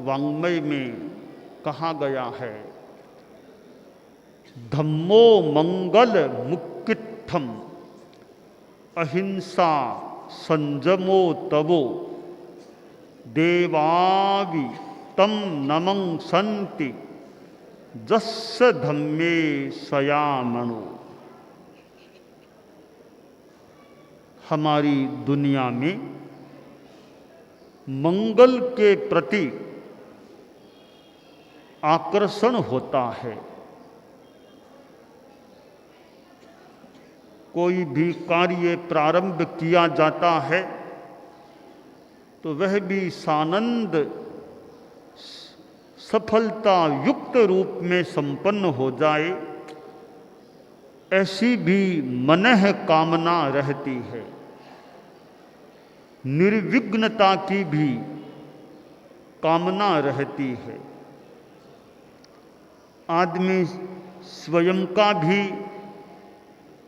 वाङ्मय में कहा गया है, धम्मो मंगल मुक्कित्थम अहिंसा संजमो तवो देवावि तम नमं संति जस्य धम्मे सयामणो। हमारी दुनिया में मंगल के प्रति आकर्षण होता है। कोई भी कार्य प्रारंभ किया जाता है तो वह भी सानंद सफलता युक्त रूप में संपन्न हो जाए, ऐसी भी मनः कामना रहती है। निर्विघ्नता की भी कामना रहती है। आदमी स्वयं का भी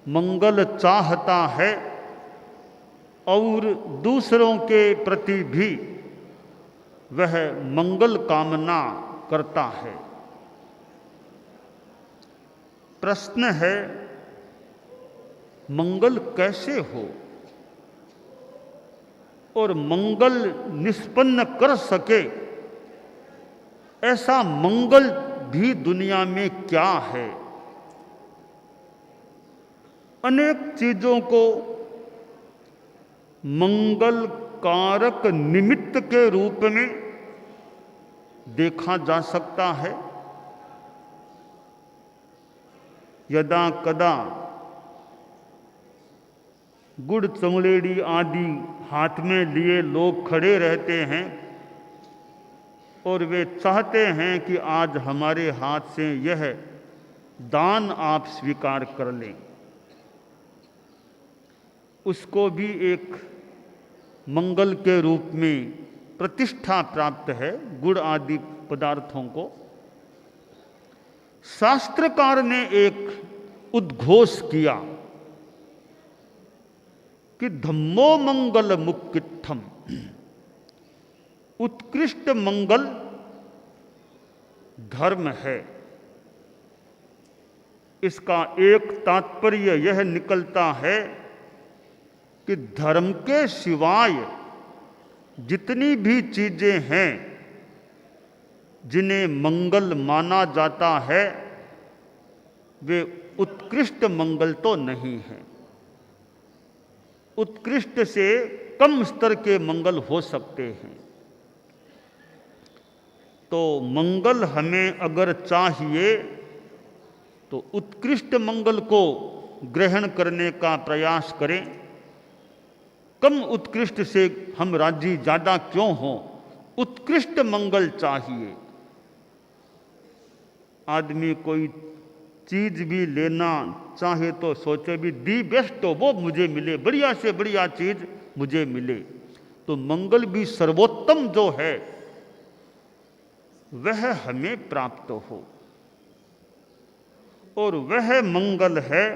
मंगल चाहता है और दूसरों के प्रति भी वह मंगल कामना करता है। प्रश्न है, मंगल कैसे हो और मंगल निष्पन्न कर सके, ऐसा मंगल भी दुनिया में क्या है। अनेक चीजों को मंगल कारक निमित्त के रूप में देखा जा सकता है। यदा कदा गुड़ चमड़ेड़ी आदि हाथ में लिए लोग खड़े रहते हैं और वे चाहते हैं कि आज हमारे हाथ से यह दान आप स्वीकार कर लें। उसको भी एक मंगल के रूप में प्रतिष्ठा प्राप्त है, गुड़ आदि पदार्थों को। शास्त्रकार ने एक उद्घोष किया कि धम्मो मंगल मुक्कित्थम, उत्कृष्ट मंगल धर्म है। इसका एक तात्पर्य यह निकलता है कि धर्म के सिवाय जितनी भी चीजें हैं जिन्हें मंगल माना जाता है, वे उत्कृष्ट मंगल तो नहीं है। उत्कृष्ट से कम स्तर के मंगल हो सकते हैं। तो मंगल हमें अगर चाहिए तो उत्कृष्ट मंगल को ग्रहण करने का प्रयास करें। कम उत्कृष्ट से हम राजी ज्यादा क्यों हों, उत्कृष्ट मंगल चाहिए। आदमी कोई चीज भी लेना चाहे तो सोचे भी दी बेस्ट तो वो मुझे मिले, बढ़िया से बढ़िया चीज मुझे मिले। तो मंगल भी सर्वोत्तम जो है वह हमें प्राप्त हो, और वह मंगल है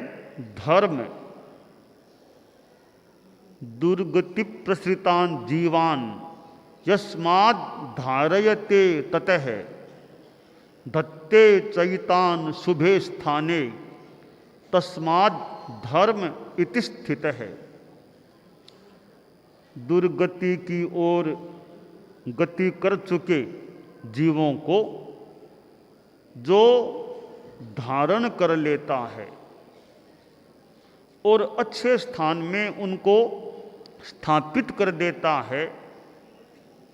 धर्म। दुर्गति प्रसृतान जीवान यस्माद् धारयते ततः धत्ते चैतान शुभे स्थाने तस्माद् धर्म इति स्थितः। दुर्गति की ओर गति कर चुके जीवों को जो धारण कर लेता है और अच्छे स्थान में उनको स्थापित कर देता है,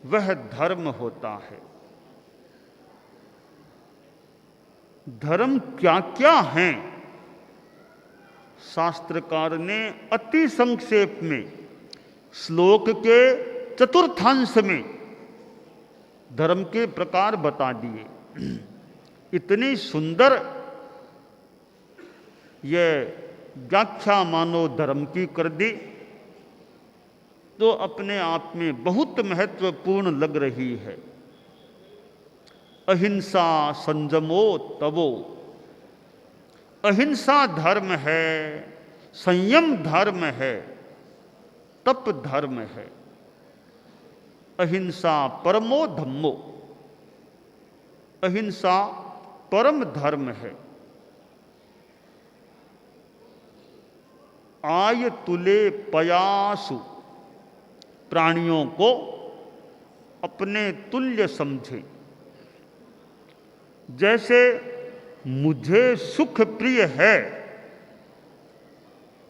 वह धर्म होता है। धर्म क्या क्या हैं, शास्त्रकार ने अति संक्षेप में श्लोक के चतुर्थांश में धर्म के प्रकार बता दिए। इतनी सुंदर यह व्याख्या मानो धर्म की कर दी, तो अपने आप में बहुत महत्वपूर्ण लग रही है। अहिंसा संजमो तवो, अहिंसा धर्म है, संयम धर्म है, तप धर्म है। अहिंसा परमो धम्मो, अहिंसा परम धर्म है। आय तुले पयासु, प्राणियों को अपने तुल्य समझे। जैसे मुझे सुख प्रिय है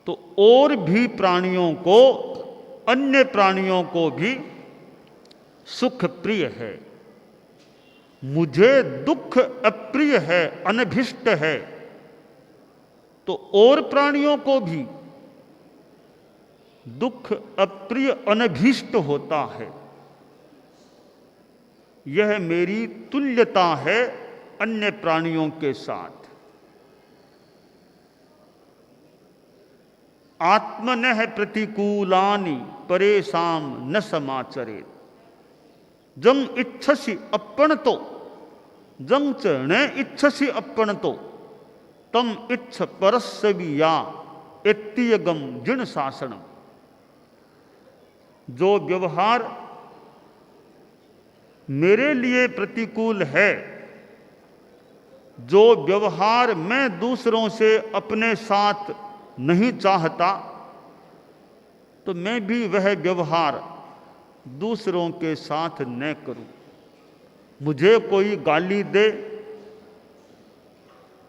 तो और भी प्राणियों को, अन्य प्राणियों को भी सुख प्रिय है। मुझे दुख अप्रिय है, अनभिष्ट है, तो और प्राणियों को भी दुख अप्रिय अनभीष्ट होता है। यह मेरी तुल्यता है अन्य प्राणियों के साथ। आत्मनः प्रतिकूलानि परेषां न समाचरेत्। जं इच्छसि अपणतो, जं च न इच्छसि अपणतो, तम इच्छ परस्सविया इत्ययगम जिन शासनम। जो व्यवहार मेरे लिए प्रतिकूल है, जो व्यवहार मैं दूसरों से अपने साथ नहीं चाहता, तो मैं भी वह व्यवहार दूसरों के साथ न करूं। मुझे कोई गाली दे,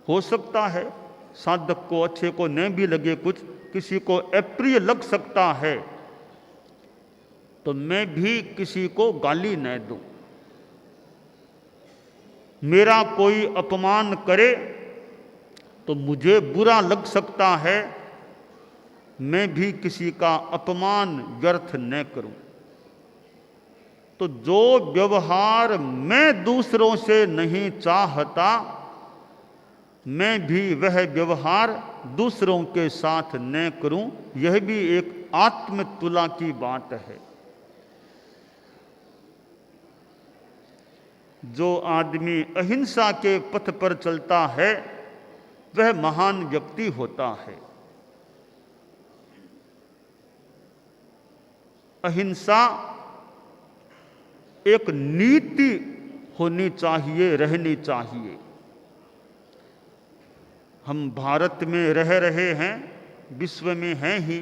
हो सकता है साधक को, अच्छे को न भी लगे, कुछ किसी को अप्रिय लग सकता है, तो मैं भी किसी को गाली न दूं। मेरा कोई अपमान करे तो मुझे बुरा लग सकता है, मैं भी किसी का अपमान व्यर्थ न करूं। तो जो व्यवहार मैं दूसरों से नहीं चाहता, मैं भी वह व्यवहार दूसरों के साथ न करूं। यह भी एक आत्मतुला की बात है। जो आदमी अहिंसा के पथ पर चलता है वह महान व्यक्ति होता है। अहिंसा एक नीति होनी चाहिए, रहनी चाहिए। हम भारत में रह रहे हैं, विश्व में हैं ही।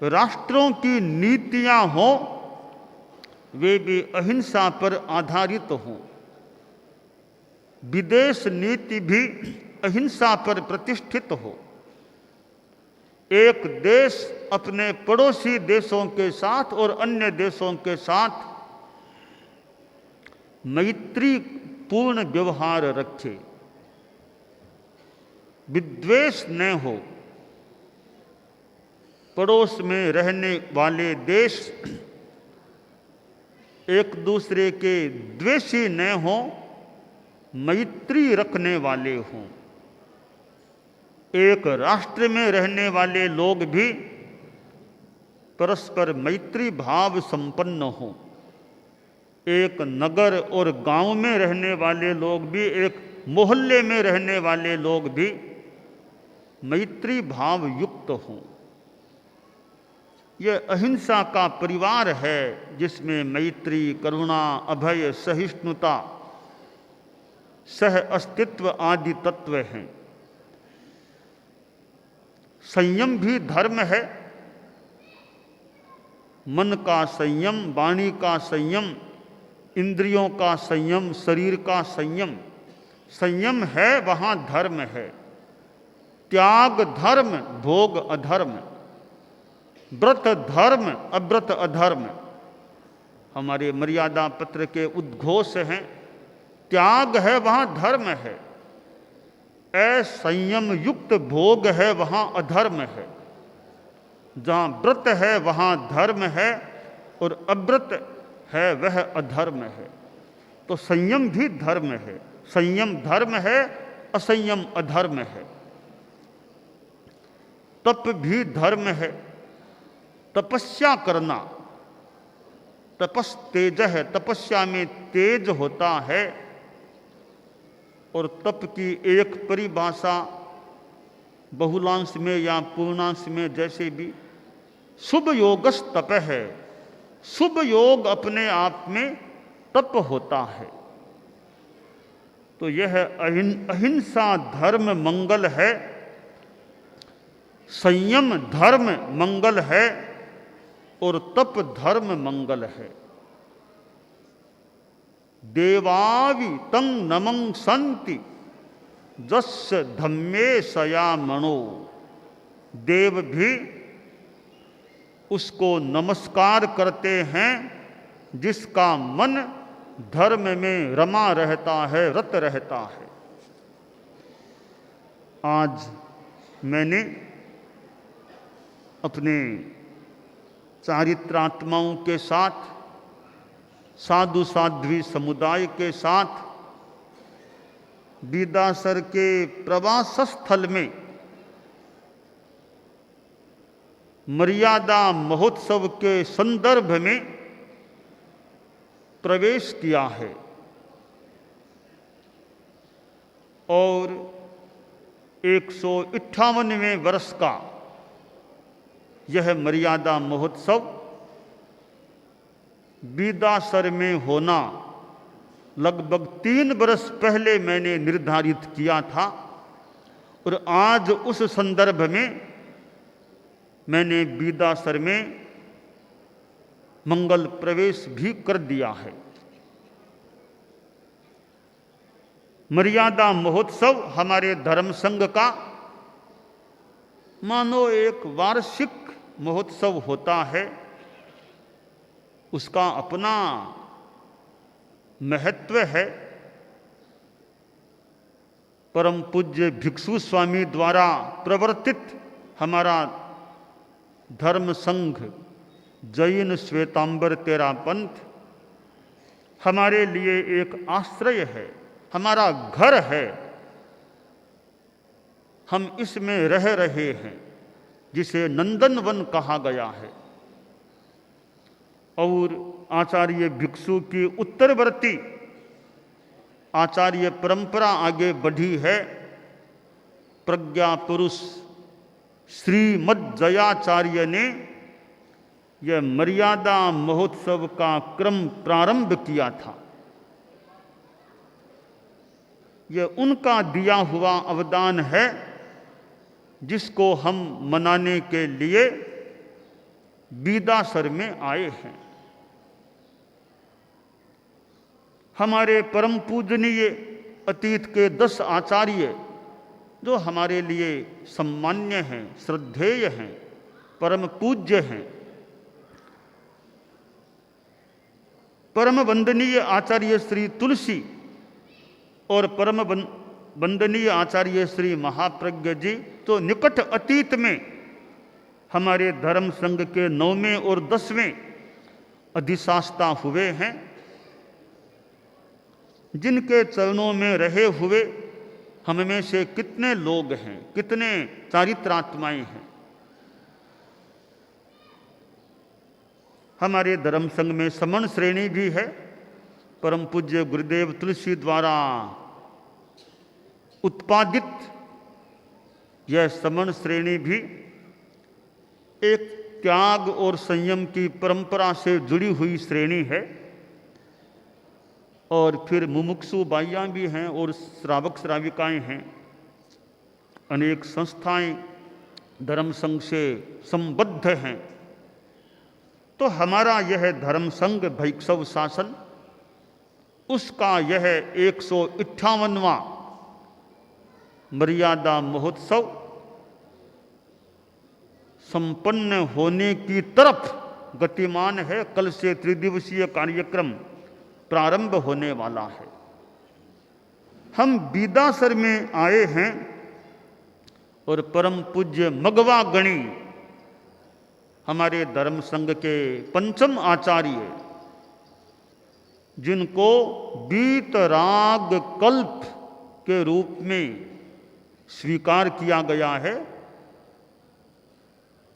राष्ट्रों की नीतियां हों, वे भी अहिंसा पर आधारित हों। विदेश नीति भी अहिंसा पर प्रतिष्ठित हो। एक देश अपने पड़ोसी देशों के साथ और अन्य देशों के साथ मैत्री पूर्ण व्यवहार रखे, विद्वेष न हो। पड़ोस में रहने वाले देश एक दूसरे के द्वेषी न हो, मैत्री रखने वाले हों। एक राष्ट्र में रहने वाले लोग भी परस्पर मैत्री भाव संपन्न हों। एक नगर और गांव में रहने वाले लोग भी, एक मोहल्ले में रहने वाले लोग भी मैत्री भाव युक्त हों। यह अहिंसा का परिवार है, जिसमें मैत्री, करुणा, अभय, सहिष्णुता, सह अस्तित्व आदि तत्व हैं। संयम भी धर्म है। मन का संयम, वाणी का संयम, इंद्रियों का संयम, शरीर का संयम। संयम है वहां धर्म है। त्याग धर्म, भोग अधर्म। व्रत धर्म, अव्रत अधर्म। हमारे मर्यादा पत्र के उद्घोष हैं। त्याग है वहां धर्म है, असंयम युक्त भोग है वहां अधर्म है। जहां व्रत है वहां धर्म है और अव्रत है वह अधर्म है। तो संयम भी धर्म है। संयम धर्म है, असंयम अधर्म है। तप भी धर्म है। तपस्या करना, तपस तेज है। तपस्या में तेज होता है। और तप की एक परिभाषा बहुलांश में या पूर्णांश में जैसे भी शुभ योगस तप है। शुभ योग अपने आप में तप होता है। तो यह अहिंसा धर्म मंगल है, संयम धर्म मंगल है और तप धर्म मंगल है। देवावि तं नमं संति जस्य धम्मे सया मणो। देव भी उसको नमस्कार करते हैं जिसका मन धर्म में रमा रहता है, रत रहता है। आज मैंने अपने चारित्रात्माओं के साथ, साधु साध्वी समुदाय के साथ बीदासर के प्रवास स्थल में मर्यादा महोत्सव के संदर्भ में प्रवेश किया है और 158वें वर्ष का यह मर्यादा महोत्सव बीदासर में होना लगभग 3 वर्ष पहले मैंने निर्धारित किया था और आज उस संदर्भ में मैंने बीदासर में मंगल प्रवेश भी कर दिया है। मर्यादा महोत्सव हमारे धर्म संघ का मानो एक वार्षिक महोत्सव होता है। उसका अपना महत्व है। परम पूज्य भिक्षु स्वामी द्वारा प्रवर्तित हमारा धर्म संघ जैन श्वेतांबर तेरा पंथ हमारे लिए एक आश्रय है, हमारा घर है। हम इसमें रह रहे हैं, जिसे नंदनवन कहा गया है। और आचार्य भिक्षु की उत्तरवर्ती आचार्य परंपरा आगे बढ़ी है। प्रज्ञा पुरुष श्रीमद् जयाचार्य ने यह मर्यादा महोत्सव का क्रम प्रारंभ किया था। यह उनका दिया हुआ अवदान है, जिसको हम मनाने के लिए बीदासर में आए हैं। हमारे परम पूजनीय अतीत के 10 आचार्य जो हमारे लिए सम्मान्य हैं, श्रद्धेय हैं, परम पूज्य हैं, परम वंदनीय आचार्य श्री तुलसी और परम वंदनीय आचार्य श्री महाप्रज्ञ जी तो निकट अतीत में हमारे धर्म संघ के 9वें और 10वें अधिशास्ता हुए हैं। जिनके चरणों में रहे हुए हम में से कितने लोग हैं, कितने चारित्रात्माएं हैं। हमारे धर्म संघ में समण श्रेणी भी है। परम पूज्य गुरुदेव तुलसी द्वारा उत्पादित यह समण श्रेणी भी एक त्याग और संयम की परंपरा से जुड़ी हुई श्रेणी है। और फिर मुमुक्षु बाइयाँ भी हैं और श्रावक श्राविकाएँ हैं। अनेक संस्थाएं धर्म संघ से संबद्ध हैं। तो हमारा यह धर्म संघ भैक्षव शासन, उसका यह 158वां मर्यादा महोत्सव संपन्न होने की तरफ गतिमान है। कल से त्रिदिवसीय कार्यक्रम प्रारंभ होने वाला है। हम बीदासर में आए हैं और परम पूज्य मगवा गणी हमारे धर्म संघ के पंचम आचार्य, जिनको बीतराग कल्प के रूप में स्वीकार किया गया है,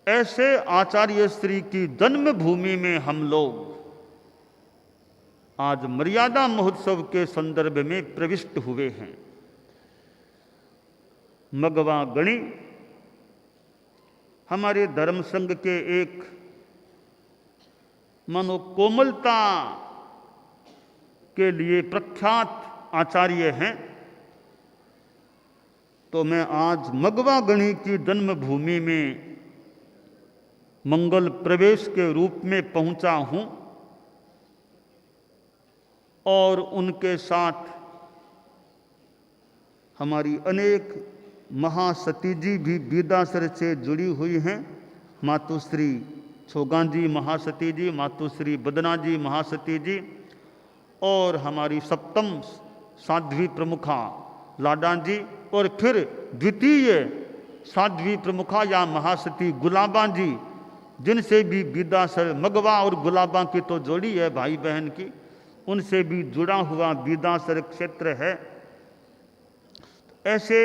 ऐसे आचार्य श्री की जन्मभूमि में हम लोग आज मर्यादा महोत्सव के संदर्भ में प्रविष्ट हुए हैं। मगवा गणी हमारे धर्म संघ के एक मानो कोमलता के लिए प्रख्यात आचार्य हैं। तो मैं आज मगवा गणी की जन्मभूमि में मंगल प्रवेश के रूप में पहुंचा हूं और उनके साथ हमारी अनेक महासती जी भी बीदासर से जुड़ी हुई हैं। मातुश्री छोगां जी महासती जी, मातुश्री बदना जी महासती जी, और हमारी सप्तम साध्वी प्रमुखा लाडा जी, और फिर द्वितीय साध्वी प्रमुखा या महासती गुलाबा जी, जिनसे भी बीदासर मगवा और गुलाबा की तो जोड़ी है भाई बहन की, उनसे भी जुड़ा हुआ बीदासर क्षेत्र है। ऐसे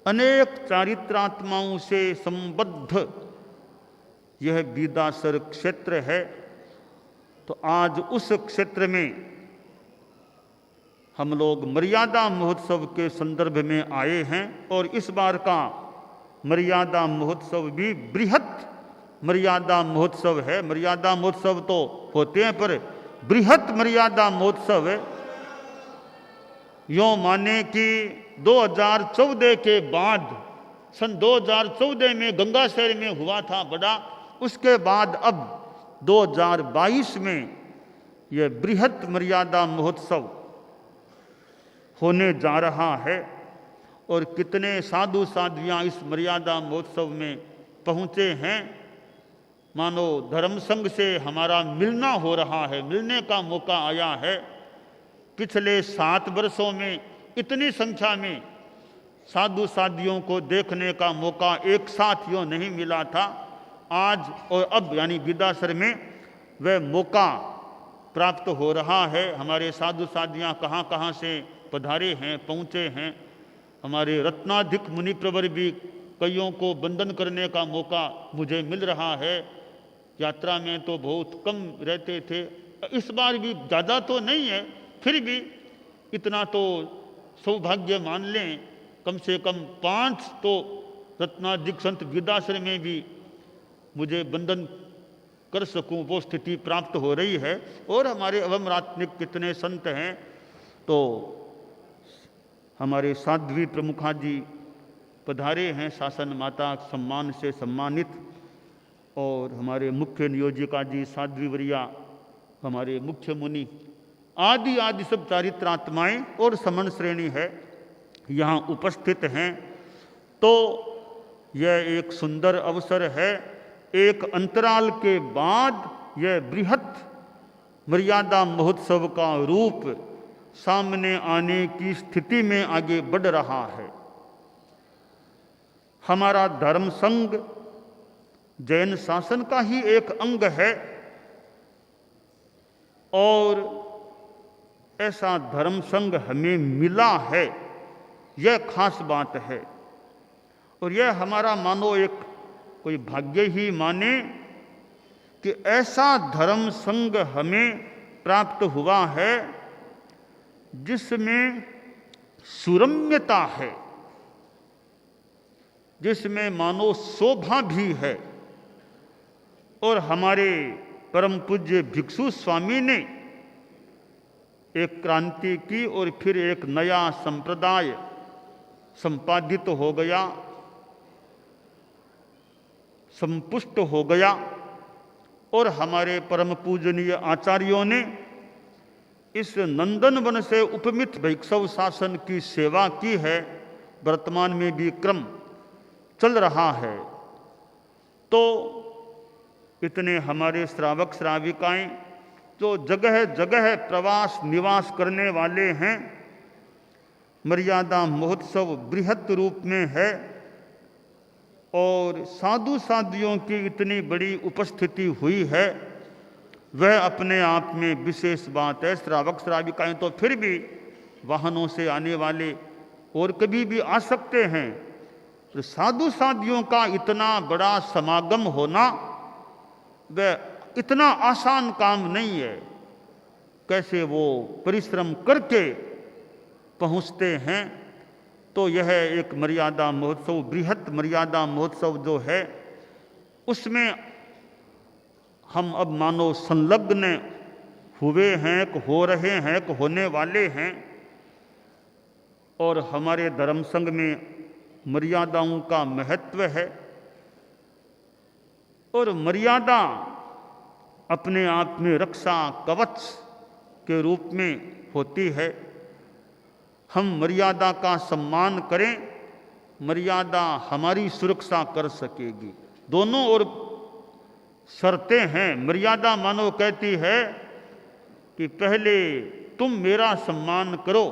अनेक चारित्रात्माओं से संबद्ध यह बीदासर क्षेत्र है। तो आज उस क्षेत्र में हम लोग मर्यादा महोत्सव के संदर्भ में आए हैं और इस बार का मर्यादा महोत्सव भी बृहत मर्यादा महोत्सव है। मर्यादा महोत्सव तो होते हैं पर बृहत मर्यादा महोत्सव है। यों माने कि 2014 के बाद, सन 2014 में गंगाशहर में हुआ था बड़ा, उसके बाद अब 2022 में यह बृहत मर्यादा महोत्सव होने जा रहा है। और कितने साधु साध्वियाँ इस मर्यादा महोत्सव में पहुँचे हैं। मानो धर्म संघ से हमारा मिलना हो रहा है, मिलने का मौका आया है। पिछले 7 वर्षों में इतनी संख्या में साधु साधियों को देखने का मौका एक साथ यूँ नहीं मिला था। आज और अब यानी बीदासर में वह मौका प्राप्त हो रहा है। हमारे साधु साधियाँ कहाँ कहाँ से पधारे हैं, पहुँचे हैं। हमारे रत्नाधिक मुनि प्रवर भी कईयों को वंदन करने का मौका मुझे मिल रहा है। यात्रा में तो बहुत कम रहते थे, इस बार भी ज़्यादा तो नहीं है, फिर भी इतना तो सौभाग्य मान लें, कम से कम 5 तो रत्नाधिक संत बीदासर में भी मुझे वंदन कर सकूं वो स्थिति प्राप्त हो रही है। और हमारे अवमरात्मिक कितने संत हैं। तो हमारे साध्वी प्रमुखा जी पधारे हैं, शासन माता सम्मान से सम्मानित, और हमारे मुख्य नियोजिका जी साध्वी वरिया, हमारे मुख्य मुनि आदि आदि सब चारित्रात्माएं और समन श्रेणी है यहाँ उपस्थित हैं। तो यह एक सुंदर अवसर है। एक अंतराल के बाद यह बृहत मर्यादा महोत्सव का रूप सामने आने की स्थिति में आगे बढ़ रहा है। हमारा धर्म संघ जैन शासन का ही एक अंग है और ऐसा धर्म संघ हमें मिला है, यह खास बात है। और यह हमारा मानो एक कोई भाग्य ही माने कि ऐसा धर्म संघ हमें प्राप्त हुआ है जिसमें सुरम्यता है, जिसमें मानो शोभा भी है। और हमारे परम पूज्य भिक्षु स्वामी ने एक क्रांति की और फिर एक नया संप्रदाय संपादित हो गया, संपुष्ट हो गया। और हमारे परम पूजनीय आचार्यों ने इस नंदनवन से उपमित वैष्णव शासन की सेवा की है। वर्तमान में भी क्रम चल रहा है। तो इतने हमारे श्रावक श्राविकाएं जो जगह जगह प्रवास निवास करने वाले हैं, मर्यादा महोत्सव बृहत रूप में है और साधु साधियों की इतनी बड़ी उपस्थिति हुई है, वह अपने आप में विशेष बात है। श्रावक श्राविकाएं तो फिर भी वाहनों से आने वाले और कभी भी आ सकते हैं, तो साधु साधियों का इतना बड़ा समागम होना वह इतना आसान काम नहीं है। कैसे वो परिश्रम करके पहुँचते हैं। तो यह एक मर्यादा महोत्सव, बृहत मर्यादा महोत्सव जो है, उसमें हम अब मानो संलग्न हुए हैं, हो रहे हैं, होने वाले हैं। और हमारे धर्म संघ में मर्यादाओं का महत्व है। और मर्यादा अपने आप में रक्षा कवच के रूप में होती है। हम मर्यादा का सम्मान करें, मर्यादा हमारी सुरक्षा कर सकेगी। दोनों ओर शर्तें हैं। मर्यादा मानो कहती है कि पहले तुम मेरा सम्मान करो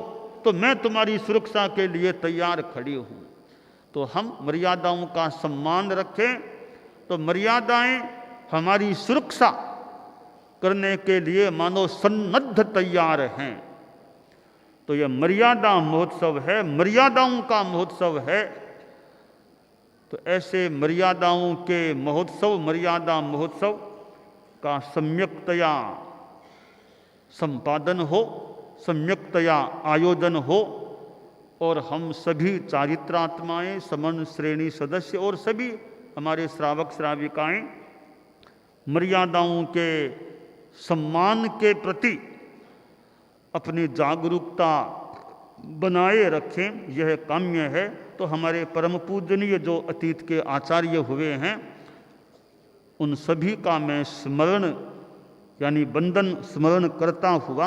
तो मैं तुम्हारी सुरक्षा के लिए तैयार खड़ी हूँ। तो हम मर्यादाओं का सम्मान रखें तो मर्यादाएं हमारी सुरक्षा करने के लिए मानो सन्नद्ध तैयार हैं। तो यह मर्यादा महोत्सव है, मर्यादाओं का महोत्सव है। तो ऐसे मर्यादाओं के महोत्सव, मर्यादा महोत्सव का सम्यक्तया संपादन हो, सम्यक्तया आयोजन हो और हम सभी चारित्रात्माएं, समन श्रेणी सदस्य और सभी हमारे श्रावक श्राविकाएं मर्यादाओं के सम्मान के प्रति अपनी जागरूकता बनाए रखें, यह काम्य है। तो हमारे परम पूजनीय जो अतीत के आचार्य हुए हैं उन सभी का मैं स्मरण यानी वंदन स्मरण करता हुआ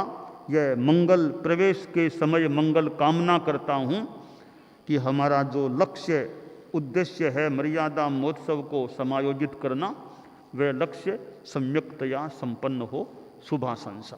यह मंगल प्रवेश के समय मंगल कामना करता हूँ कि हमारा जो लक्ष्य उद्देश्य है मर्यादा महोत्सव को समायोजित करना, वह लक्ष्य सम्यक्तया संपन्न हो। शुभाशंसा।